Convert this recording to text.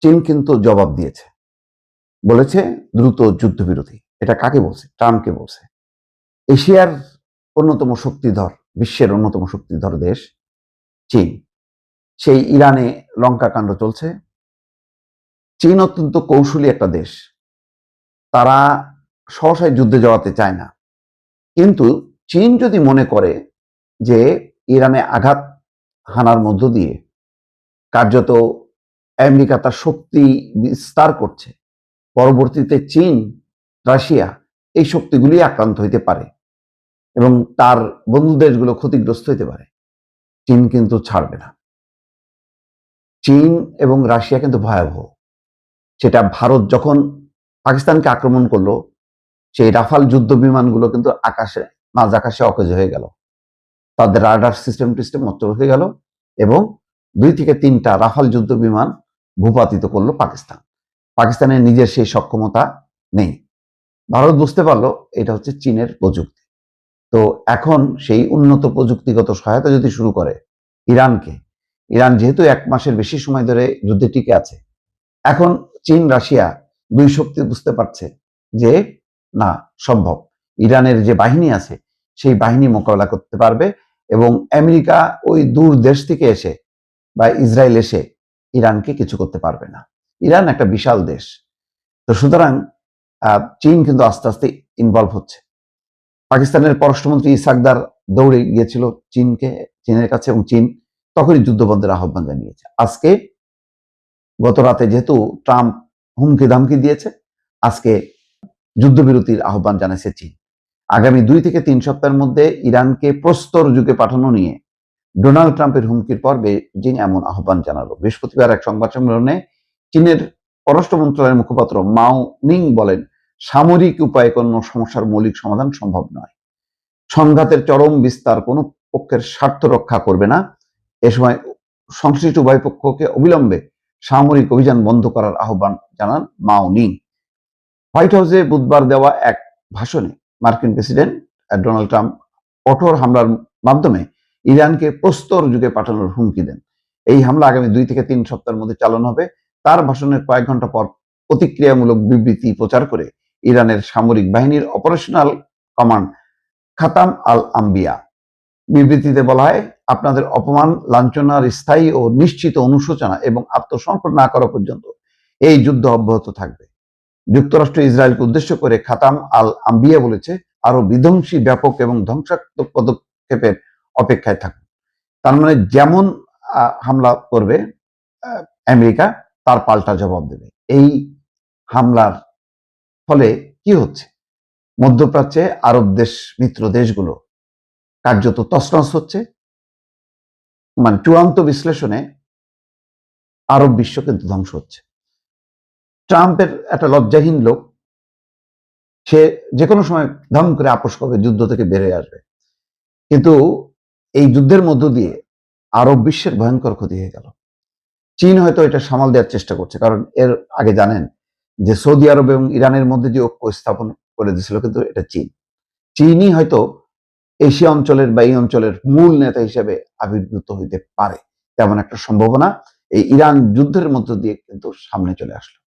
চীন কিন্তু জবাব দিয়েছে, বলেছে দ্রুত যুদ্ধবিরতি। এটা কাকে বলছে? ট্রাম্পকে বলছে। এশিয়ার অন্যতম শক্তিধর, বিশ্বের অন্যতম শক্তিধর দেশ চীন, সেই ইরানে লঙ্কা কাণ্ড চলছে। চীন অত্যন্ত কৌশলী একটা দেশ, তারা সহসায় যুদ্ধে যাওয়াতে চায় না। কিন্তু চীন যদি মনে করে যে ইরানে আঘাত হানার মধ্য দিয়ে কার্যত আমেরিকা তার শক্তি বিস্তার করছে, পরবর্তীতে চীন, রাশিয়া এই শক্তিগুলি আক্রান্ত হইতে পারে এবং তার বন্ধু দেশগুলো ক্ষতিগ্রস্ত হইতে পারে, চীন কিন্তু ছাড়বে না। চীন এবং রাশিয়া কিন্তু ভয়াবহ। সেটা ভারত যখন পাকিস্তানকে আক্রমণ করলো, সেই রাফাল যুদ্ধ বিমানগুলো কিন্তু আকাশে, মাঝ আকাশে অকেজ হয়ে গেল, তাদের রাডার সিস্টেম নষ্ট হয়ে গেল এবং 2 থেকে 3টা রাফাল যুদ্ধ বিমান ভূপাতিত করলো পাকিস্তান। পাকিস্তানের নিজের সেই সক্ষমতা নেই। ভারত বুঝতে পারলো এটা হচ্ছে চীনের প্রযুক্তি। তো এখন সেই উন্নত প্রযুক্তিগত সহায়তা যদি শুরু করে ইরানকে, ইরান যেহেতু 1 মাসের বেশি সময় ধরে যুদ্ধে টিকে আছে, এখন চীন রাশিয়া দুই শক্তি বুঝতে পারছে যে না, সম্ভব। ইরানের যে বাহিনী আছে সেই বাহিনী মোকাবেলা করতে পারবে এবং আমেরিকা ওই দূর দেশ থেকে এসে বা ইসরায়েল এসে ইরানকে কিছু করতে পারবে না। ইরান একটা বিশাল দেশ। তো সুতরাং চীন কিন্তু আস্তে আস্তে ইনভলভ হচ্ছে। পাকিস্তানের পররাষ্ট্রমন্ত্রী ইসাকদার দৌড়ে গিয়েছিল চীনের কাছে এবং চীন তখনই যুদ্ধবন্ধের আহ্বান জানিয়েছে। আজকে গত রাতে যেহেতু ট্রাম্প হুমকি ধামকি দিয়েছে, আজকে যুদ্ধবিরতির আহ্বান জানাইছে চীন। আগামী 2 থেকে 3 সপ্তাহের মধ্যে ইরানকে প্রস্তর যুগে পাঠানো নিয়ে ডোনাল্ড ট্রাম্পের হুমকির পর বেজিং এমন আহ্বান জানালো। বৃহস্পতিবার এক সংবাদ সম্মেলনে চীনের পররাষ্ট্র মন্ত্রণালয়ের মুখপাত্র মাও নিং বলেন, সামরিক উপায়ে কোনো সমস্যার মৌলিক সমাধান সম্ভব নয়। সংঘাতের চরম বিস্তার কোনো পক্ষের স্বার্থ রক্ষা করবে না। এ সময় সংশ্লিষ্ট উভয় পক্ষকে অবিলম্বে সামরিক অভিযান বন্ধ করার আহ্বান জানান মাও নিং। হোয়াইট হাউসে বুধবার দেওয়া এক ভাষণে মার্কিন প্রেসিডেন্ট ডোনাল্ড ট্রাম্প কঠোর হামলার মাধ্যমে ইরানকে প্রস্তর যুগে পাঠানোর হুমকি দেন। এই হামলা আগামী 2 থেকে 3 সপ্তাহের মধ্যে চালানো হবে। তার ভাষণের কয়েক ঘন্টা পর প্রতিক্রিয়ামূলক বিবৃতি প্রচার করে ইরানের সামরিক বাহিনীর অপারেশনাল কমান্ড খাতাম আল আম্বিয়া বিবৃতিতে বলা হয়, আপনাদের অপমান, লাঞ্ছনার স্থায়ী ও নিশ্চিত অনুশোচনা এবং আত্মসমর্পণ না করা পর্যন্ত এই যুদ্ধ অব্যাহত থাকবে। যুক্তরাষ্ট্র ইসরায়েলকে উদ্দেশ্য করে খাতাম আল আম্বিয়া বলেছে, আরো বিধ্বংসী, ব্যাপক এবং ধ্বংসাত্মক পদক্ষেপের অপেক্ষায় থাকুন। তার মানে যেমন হামলা করবে আমেরিকা, তার পাল্টা জবাব দেবে। এই হামলার ফলে কি হচ্ছে? মধ্যপ্রাচ্যে আরব দেশ, মিত্র দেশগুলো কার্যত তছনছ হচ্ছে। মানে চূড়ান্ত বিশ্লেষণে আরব বিশ্ব কিন্তু ধ্বংস হচ্ছে। ট্রাম্পের একটা লজ্জাহীন লোক, সে যে কোনো সময় ধম করে আপোষ করবে, যুদ্ধ থেকে বেরিয়ে আসবে। কিন্তু এই যুদ্ধের মধ্য দিয়ে আরব বিশ্বের ভয়ঙ্কর ক্ষতি হয়ে গেল। চীন হয়তো এটা সামাল দেওয়ার চেষ্টা করছে, কারণ এর আগে জানেন যে সৌদি আরব এবং ইরানের মধ্যে যে ঐক্য স্থাপন করে দিয়েছিল, কিন্তু এটা চীনই হয়তো এশিয়া অঞ্চলের বা এই অঞ্চলের মূল নেতা হিসেবে আবির্ভূত হইতে পারে, তেমন একটা সম্ভাবনা এই ইরান যুদ্ধের মধ্য দিয়ে কিন্তু সামনে চলে আসলো।